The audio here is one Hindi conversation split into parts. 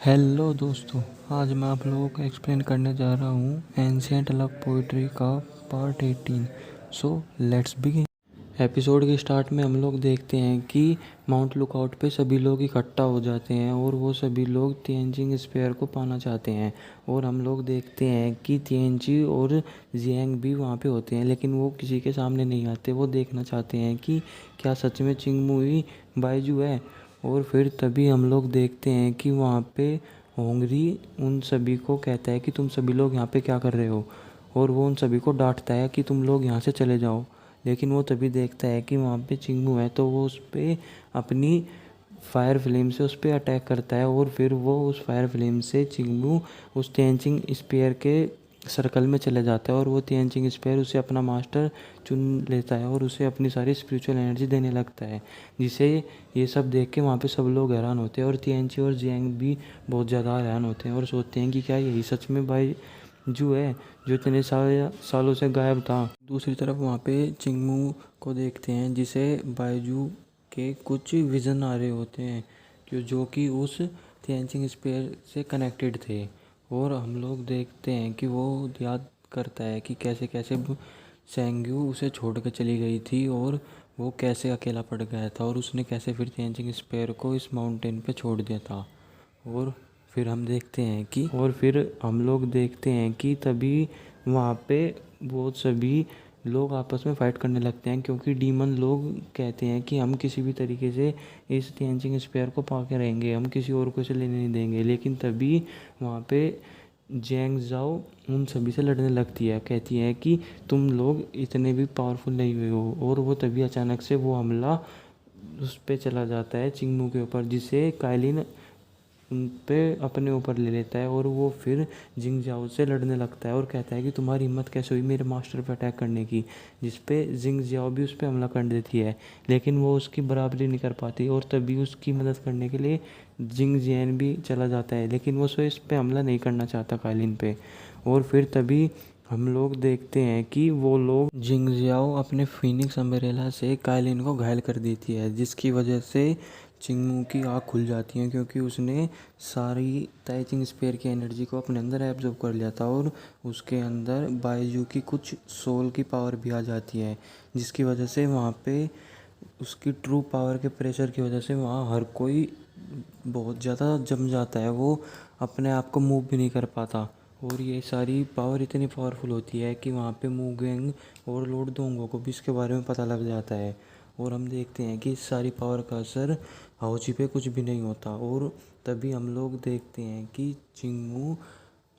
हेलो दोस्तों। आज मैं आप लोगों को एक्सप्लेन करने जा रहा हूँ एंशिएंट लव पोइट्री का part 18। So let's begin. Episode के स्टार्ट में हम लोग देखते हैं कि माउंट लुकआउट पे सभी लोग इकट्ठा हो जाते हैं और वो सभी लोग तिएनजिंग स्पेयर को पाना चाहते हैं। और हम लोग देखते हैं कि तिएनजी और जियांग भी वहाँ पे होते हैं, लेकिन वो किसी के सामने नहीं आते। वो देखना चाहते हैं कि क्या सच में चिंगमू ही बाइजू है। और फिर तभी हम लोग देखते हैं कि वहाँ पे होंगरी उन सभी को कहता है कि तुम सभी लोग यहाँ पे क्या कर रहे हो, और वो उन सभी को डांटता है कि तुम लोग यहाँ से चले जाओ। लेकिन वो तभी देखता है कि वहाँ पे चिंगमू है, तो वो उस पर अपनी फायर फ्लेम से उस पर अटैक करता है। और फिर वो उस फायर फ्लेम से चिंगमू उस तेंचिंग स्पेयर के सर्कल में चले जाता है और वो तेंचिंग स्पेयर उसे अपना मास्टर चुन लेता है और उसे अपनी सारी स्पिरिचुअल एनर्जी देने लगता है, जिसे ये सब देख के वहाँ पे सब लोग हैरान होते हैं। और तिएनची और जियांग भी बहुत ज़्यादा हैरान होते हैं और सोचते हैं कि क्या यही सच में भाई जू है जो इतने सालों से गायब था। दूसरी तरफ वहाँ पे चिंगमू को देखते हैं, जिसे बायजू के कुछ विज़न आ रहे होते हैं जो कि उस तिएनचिंग स्पेयर से कनेक्टेड थे। और हम लोग देखते हैं कि वो याद करता है कि कैसे कैसे सेंग्यू उसे छोड़ कर चली गई थी और वो कैसे अकेला पड़ गया था और उसने कैसे फिर तिएनचिंग स्पेयर को इस माउंटेन पे छोड़ दिया था। और फिर हम लोग देखते हैं कि तभी वहाँ पे वो सभी लोग आपस में फ़ाइट करने लगते हैं, क्योंकि डीमन लोग कहते हैं कि हम किसी भी तरीके से इस तिएनचिंग स्पेयर को पा के रहेंगे, हम किसी और को इसे लेने नहीं देंगे। लेकिन तभी वहाँ पे जैंग जाओ उन सभी से लड़ने लगती है, कहती है कि तुम लोग इतने भी पावरफुल नहीं हुए हो। और वो तभी अचानक से वो हमला उस पे चला जाता है चिंगमू के ऊपर, जिसे काइलिन उन पे अपने ऊपर ले लेता है। और वो फिर जिंग जाओ से लड़ने लगता है और कहता है कि तुम्हारी हिम्मत कैसे हुई मेरे मास्टर पे अटैक करने की, जिस पे जिंग जाओ भी उस पर हमला कर देती है, लेकिन वो उसकी बराबरी नहीं कर पाती। और तभी उसकी मदद करने के लिए जिंग जियान भी चला जाता है, लेकिन वो इस पे हमला नहीं करना चाहता काइलिन पे। और फिर तभी हम लोग देखते हैं कि वो लोग जिंग जियाओ अपने फीनिक्स अम्ब्रेला से काइलिन को घायल कर देती है, जिसकी वजह से चिंगमू की आँख खुल जाती है, क्योंकि उसने सारी ताइचिंग स्पेयर की एनर्जी को अपने अंदर एब्जॉर्ब कर लिया था। और उसके अंदर बायजू की कुछ सोल की पावर भी आ जाती है, जिसकी वजह से वहाँ पे उसकी ट्रू पावर के प्रेशर की वजह से वहाँ हर कोई बहुत ज़्यादा जम जाता है, वो अपने आप को मूव भी नहीं कर पाता। और ये सारी पावर इतनी पावरफुल होती है कि वहाँ पे मूगेंग और लॉर्ड दोंगो को भी इसके बारे में पता लग जाता है। और हम देखते हैं कि इस सारी पावर का असर हाउची पे कुछ भी नहीं होता। और तभी हम लोग देखते हैं कि चिंगमू,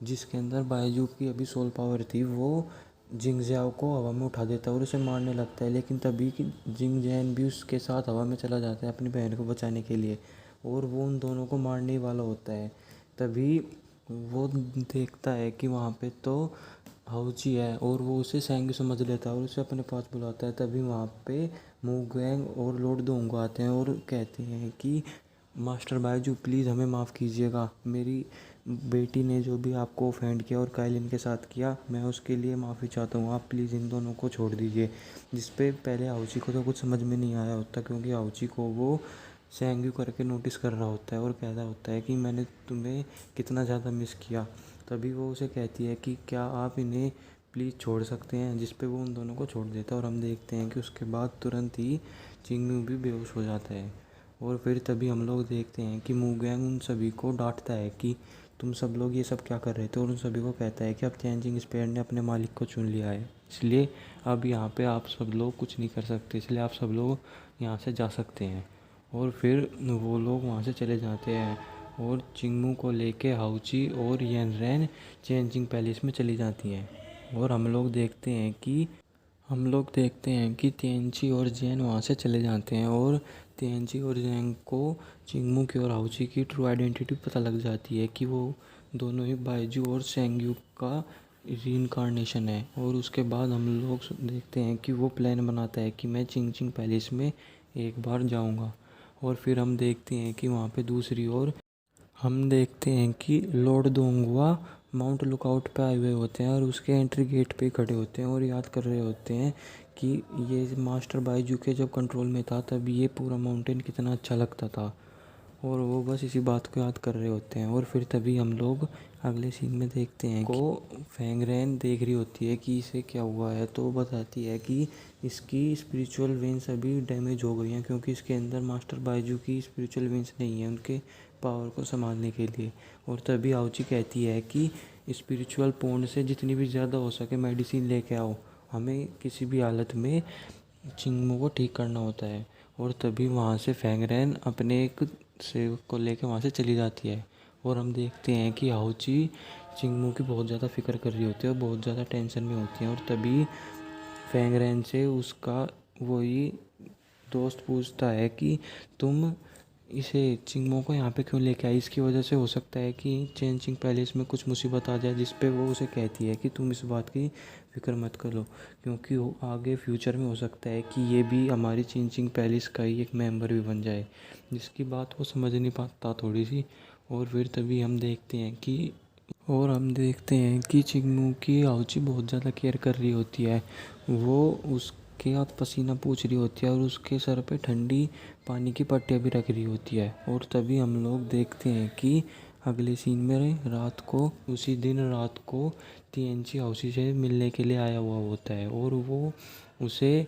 जिसके अंदर बायजू की अभी सोल पावर थी, वो जिंग जियाओ को हवा में उठा देता है और उसे मारने लगता है। लेकिन तभी कि जिंग जैन भी उसके साथ हवा में चला जाता है अपनी बहन को बचाने के लिए, और वो उन दोनों को मारने ही वाला होता है। तभी वो देखता है कि वहाँ पे तो हाउची है और वो उसे सेंग समझ लेता है और उसे अपने पास बुलाता है। तभी वहाँ पे मूगैंग और लॉर्ड दोंगो आते हैं और कहते हैं कि मास्टर बायजू प्लीज़ हमें माफ़ कीजिएगा, मेरी बेटी ने जो भी आपको ऑफेंड किया और काइलिन के साथ किया, मैं उसके लिए माफ़ी चाहता हूँ, आप प्लीज़ इन दोनों को छोड़ दीजिए। जिस पे पहले हाउची को तो कुछ समझ में नहीं आया होता, क्योंकि हाउची को वो सेंग्यू करके नोटिस कर रहा होता है और कह रहा होता है कि मैंने तुम्हें कितना ज़्यादा मिस किया। तभी वो उसे कहती है कि क्या आप इन्हें प्लीज़ छोड़ सकते हैं, जिस पे वो उन दोनों को छोड़ देता है। और हम देखते हैं कि उसके बाद तुरंत ही चिंगमू भी बेहोश हो जाता है। और फिर तभी हम लोग देखते हैं कि मूगैंग उन सभी को डांटता है कि तुम सब लोग ये सब क्या कर रहे थे, और उन सभी को कहता है कि अब तिएनजिंग स्पेयर ने अपने मालिक को चुन लिया है, इसलिए अब यहाँ पे आप सब लोग कुछ नहीं कर सकते, इसलिए आप सब लोग यहाँ से जा सकते हैं। और फिर वो लोग वहाँ से चले जाते हैं और चिंगमू को लेके हाउची और येनरेन चेंजिंग पैलेस में चली जाती हैं। और हम लोग देखते हैं कि तिएनची और जैन वहाँ से चले जाते हैं और तिएनची और जैन को चिंगमू की और हाउची की ट्रू आइडेंटिटी पता लग जाती है कि वो दोनों ही बाइजू और सेंग्यू का रीइंकार्नेशन है। और उसके बाद हम लोग देखते हैं कि वो प्लान बनाता है कि मैं चिंगचिंग पैलेस में एक बार जाऊंगा। और फिर हम देखते हैं कि वहाँ पे दूसरी ओर हम देखते हैं कि लॉर्ड दोंगवा माउंट लुकआउट पे आए हुए होते हैं और उसके एंट्री गेट पे खड़े होते हैं और याद कर रहे होते हैं कि ये मास्टर बाइजू के जब कंट्रोल में था तब ये पूरा माउंटेन कितना अच्छा लगता था। और वो बस इसी बात को याद कर रहे होते हैं। और फिर तभी हम लोग अगले सीन में देखते हैं को फैंगरेन देख रही होती है कि इसे क्या हुआ है। तो वो बताती है कि इसकी स्पिरिचुअल वेंस अभी डैमेज हो गई हैं, क्योंकि इसके अंदर मास्टर बाइजू की स्पिरिचुअल वेंस नहीं है उनके पावर को संभालने के लिए। और तभी आउची कहती है कि स्पिरिचुअल पॉन्ड से जितनी भी ज़्यादा हो सके मेडिसिन लेके आओ, हमें किसी भी हालत में चिंगमू को ठीक करना होता है। और तभी वहाँ से फैंगरेन अपने एक सेवक को लेकर वहाँ से चली जाती है। और हम देखते हैं कि हाउची चिंगमू की बहुत ज़्यादा फिक्र कर रही होती है और बहुत ज़्यादा टेंशन में होती है। और तभी फैंगरेन से उसका वही दोस्त पूछता है कि तुम इसे चिंगमो को यहाँ पे क्यों लेके आई, इसकी वजह से हो सकता है कि चेंजिंग पैलेस में कुछ मुसीबत आ जाए। जिस पे वो उसे कहती है कि तुम इस बात की फिक्र मत करो, क्योंकि वो आगे फ्यूचर में हो सकता है कि ये भी हमारी चेंजिंग पैलेस का ही एक मेंबर भी बन जाए। जिसकी बात वो समझ नहीं पाता थोड़ी सी। और फिर तभी हम देखते हैं कि चिंगमू की आउची बहुत ज़्यादा केयर कर रही होती है। वो उसके हाथ पसीना पूछ रही होती है और उसके सर पे ठंडी पानी की पट्टियाँ भी रख रही होती है। और तभी हम लोग देखते हैं कि अगले सीन में उसी दिन रात को तिएनची हाउसी से मिलने के लिए आया हुआ होता है। और वो उसे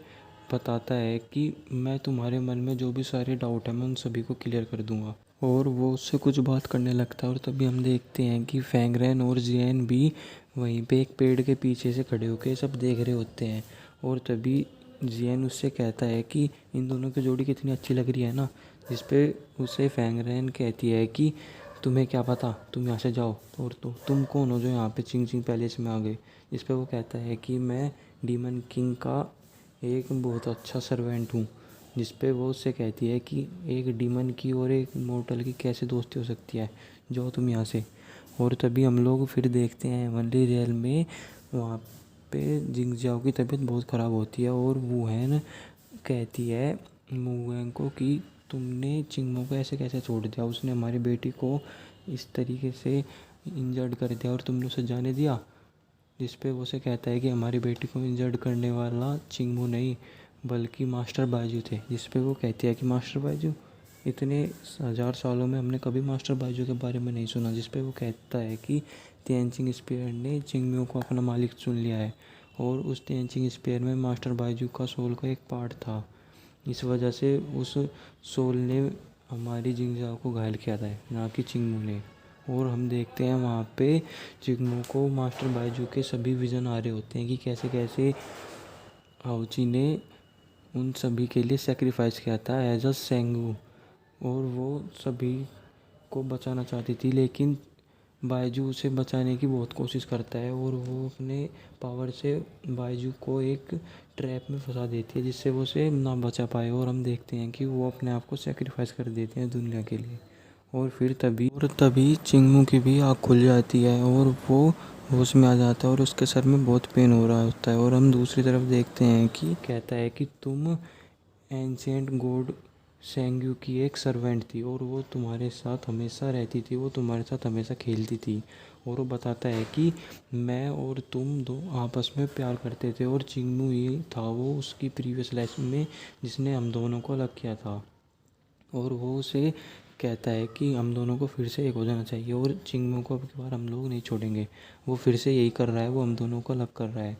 बताता है कि मैं तुम्हारे मन में जो भी सारे डाउट हैं मैं उन सभी को क्लियर कर दूंगा। और वो उससे कुछ बात करने लगता है। और तभी हम देखते हैं कि फैंगरेन और जियन भी वहीं पे एक पेड़ के पीछे से खड़े होकर सब देख रहे होते हैं। और तभी जियन उससे कहता है कि इन दोनों की जोड़ी कितनी अच्छी लग रही है ना। जिस पे उसे फैंगरेन कहती है कि तुम्हें क्या पता, तुम यहाँ से जाओ। और तो तुम कौन हो जो यहाँ पे चिंग चिंग पैलेस में आ गए। जिस पे वो कहता है कि मैं डीमन किंग का एक बहुत अच्छा सर्वेंट हूँ। जिस पे वो उससे कहती है कि एक डीमन की और एक मॉर्टल की कैसे दोस्ती हो सकती है, जाओ तुम यहाँ से। और तभी हम लोग फिर देखते हैं हेवनली रियल में वहाँ पे जिंगजाओ की तबीयत बहुत ख़राब होती है। और वुहेन कहती है मुवेंग को कि तुमने चिंगमो को ऐसे कैसे छोड़ दिया, उसने हमारी बेटी को इस तरीके से इंजर्ड कर दिया और तुमने उसे जाने दिया। जिस पे वो से कहता है कि हमारी बेटी को इंजर्ड करने वाला चिंगमू नहीं बल्कि मास्टर बाइजू थे। जिस पे वो कहती है कि मास्टर बाइजू, इतने 1000 सालों में हमने कभी मास्टर बाइजू के बारे में नहीं सुना। जिस पे वो कहता है कि तेंचिंग स्पेयर ने चिंगम्यू को अपना मालिक चुन लिया है और उस तेंचिंग स्पेयर में मास्टर बाइजू का सोल का एक पार्ट था। इस वजह से उस सोल ने हमारी जिंगजाओ को घायल किया था, ना कि चिंगमू ने। और हम देखते हैं वहाँ पे चिंगमू को मास्टर बाइजू के सभी विज़न आ रहे होते हैं कि कैसे कैसे हाउची ने उन सभी के लिए सेक्रीफाइस किया था एज अ सेंगू। और वो सभी को बचाना चाहती थी, लेकिन बाइजू उसे बचाने की बहुत कोशिश करता है और वो अपने पावर से बाइजू को एक ट्रैप में फंसा देती है जिससे वो उसे ना बचा पाए। और हम देखते हैं कि वो अपने आप को सेक्रीफाइस कर देते हैं दुनिया के लिए। और फिर तभी चिंगमू की भी आँख खुल जाती है और वो होश में आ जाता है और उसके सर में बहुत पेन हो रहा होता है। और हम दूसरी तरफ देखते हैं कि कहता है कि तुम एंशिएंट गॉड सेंग्यू की एक सर्वेंट थी और वो तुम्हारे साथ हमेशा रहती थी, वो तुम्हारे साथ हमेशा खेलती थी। और वो बताता है कि मैं और तुम दो आपस में प्यार करते थे और चिंगमू ही था वो उसकी प्रीवियस लाइफ में जिसने हम दोनों को अलग किया था। और वो उसे कहता है कि हम दोनों को फिर से एक हो जाना चाहिए और चिंगमू को अब की बार हम लोग नहीं छोड़ेंगे। वो फिर से यही कर रहा है, वो हम दोनों को अलग कर रहा है।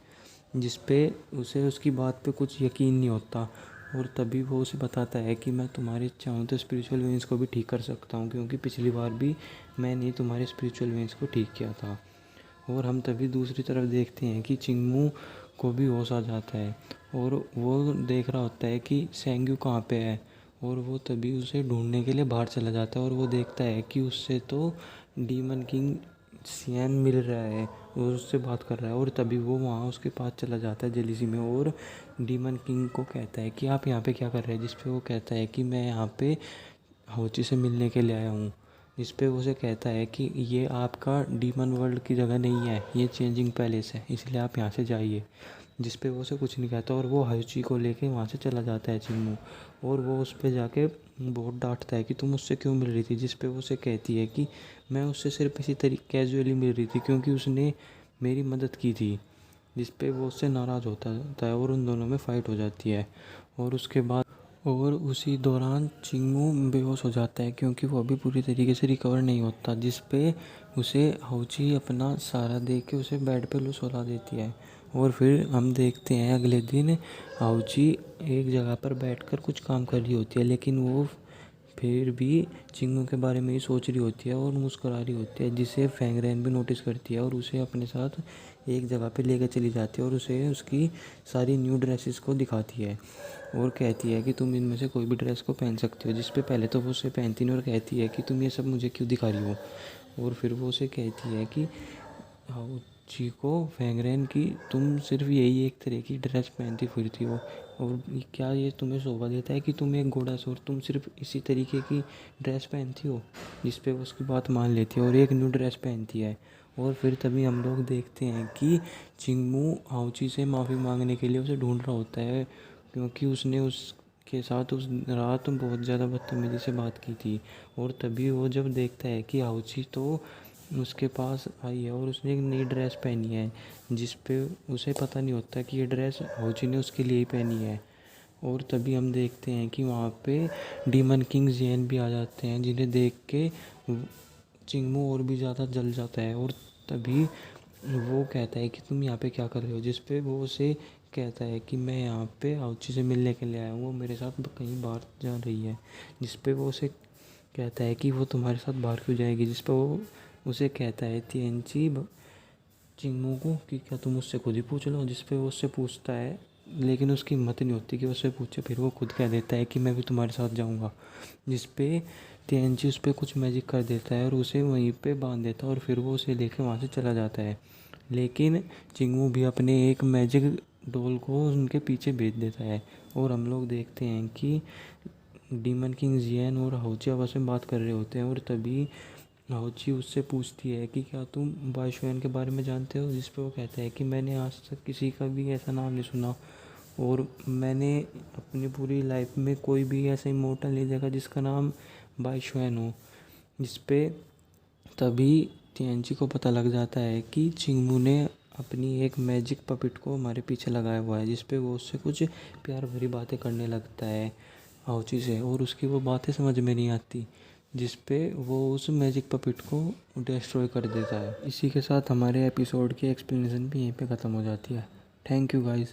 जिस पे उसे उसकी बात पे कुछ यकीन नहीं होता। और तभी वो उसे बताता है कि मैं तुम्हारी चाहूँ तो स्पिरिचुअल वेंस को भी ठीक कर सकता हूँ, क्योंकि पिछली बार भी मैंने ही तुम्हारे स्पिरिचुअल वेंस को ठीक किया था। और हम तभी दूसरी तरफ देखते हैं कि चिंगमू को भी होश आ जाता है और वो देख रहा होता है कि सेंग्यू कहाँ पे है। और वो तभी उसे ढूंढने के लिए बाहर चला जाता है और वो देखता है कि उससे तो डीमन किंग सियान मिल रहा है और उससे बात कर रहा है। और तभी वो वहाँ उसके पास चला जाता है जेलिसी में और डीमन किंग को कहता है कि आप यहाँ पे क्या कर रहे हैं। जिस पे वो कहता है कि मैं यहाँ पे हाउची से मिलने के लिए आया हूँ। जिस पे वो उसे कहता है कि ये आपका डीमन वर्ल्ड की जगह नहीं है, ये चेंजिंग पैलेस है, इसलिए आप यहाँ से जाइए। जिस पे वो उसे कुछ नहीं कहता और वो हाउची को लेके वहाँ से चला जाता है चिंगमू। और वो उस पे जाके बहुत डांटता है कि तुम उससे क्यों मिल रही थी। जिस पे वो उसे कहती है कि मैं उससे सिर्फ इसी तरीके कैजुअली मिल रही थी क्योंकि उसने मेरी मदद की थी। जिस पे वो उससे नाराज़ होता है और उन दोनों में फ़ाइट हो जाती है। और और उसी दौरान चिंगमू बेहोश हो जाता है क्योंकि वो अभी पूरी तरीके से रिकवर नहीं होता, जिस पे उसे हाउची अपना सहारा दे के उसे बेड पे सुला देती है। और फिर हम देखते हैं अगले दिन हाउची एक जगह पर बैठकर कुछ काम कर रही होती है, लेकिन वो फिर भी चिंगू के बारे में ही सोच रही होती है और मुस्कुरा रही होती है, जिसे फैंगरेन भी नोटिस करती है और उसे अपने साथ एक जगह पे लेकर चली जाती है और उसे उसकी सारी न्यू ड्रेसेस को दिखाती है और कहती है कि तुम इनमें से कोई भी ड्रेस को पहन सकती हो, जिस पे पहले तो वो उसे पहनती नहीं और कहती है कि तुम ये सब मुझे क्यों दिखा रही हो। और फिर वो उसे कहती है कि हाउची को फैंगरेन की तुम सिर्फ यही एक तरह की ड्रेस पहनती फिरती हो और क्या ये तुम्हें शोभा देता है कि तुम एक गोडास और तुम सिर्फ इसी तरीके की ड्रेस पहनती हो। जिस पे वो उसकी बात मान लेती है और एक न्यू ड्रेस पहनती है। और फिर तभी हम लोग देखते हैं कि चिंगमू हाउची से माफ़ी मांगने के लिए उसे ढूंढ रहा होता है, क्योंकि उसने उसके साथ उस रात बहुत ज़्यादा बदतमीज़ी से बात की थी। और तभी वो जब देखता है कि हाउची तो उसके पास आई है और उसने एक नई ड्रेस पहनी है, जिस पे उसे पता नहीं होता कि ये ड्रेस हाउची ने उसके लिए ही पहनी है। और तभी हम देखते हैं कि वहाँ पे डीमन किंग जियन भी आ जाते हैं, जिन्हें देख के चिंगमू और भी ज़्यादा जल जाता है। और तभी वो कहता है कि तुम यहाँ पे क्या कर रहे हो, जिस पे वो उसे कहता है कि मैं यहाँ पे आउची से मिलने के लिए आया हूँ, वो मेरे साथ कहीं बाहर जा रही है। जिस पे वो उसे कहता है कि वो तुम्हारे साथ बाहर क्यों जाएगी, जिस पे वो उसे कहता है तिएनची चिंगमू को कि क्या तुम उससे खुद ही पूछ लो। जिस पे वो उससे पूछता है, लेकिन उसकी हिम्मत नहीं होती कि उससे पूछे। फिर वो खुद कह देता है कि मैं भी तुम्हारे साथ जाऊँगा, जिस पे तिएनची उस पर कुछ मैजिक कर देता है और उसे वहीं पे बांध देता है और फिर वो उसे लेके वहाँ से चला जाता है। लेकिन चिंगमू भी अपने एक मैजिक डॉल को उनके पीछे भेज देता है और हम लोग देखते हैं कि डीमन किंग जियन और हाउची आपस में बात कर रहे होते हैं। और तभी हाउची उससे पूछती है कि क्या तुम बाईशुएन के बारे में जानते हो, जिस पे वो कहता है कि मैंने आज तक किसी का भी ऐसा नाम नहीं सुना और मैंने अपनी पूरी लाइफ में कोई भी ऐसा इमोर्टल नहीं देखा जिसका नाम बाईशुएन हो। जिस पे तभी तिएनची को पता लग जाता है कि चिंगमू ने अपनी एक मैजिक पपिट को हमारे पीछे लगाया हुआ है, जिस पे वो उससे कुछ प्यार भरी बातें करने लगता है हाउची से और उसकी वो बातें समझ में नहीं आती, जिस पे वो उस मैजिक पपिट को डिस्ट्रॉय कर देता है। इसी के साथ हमारे एपिसोड की एक्सप्लेनेशन भी यहीं पे ख़त्म हो जाती है। Thank you guys.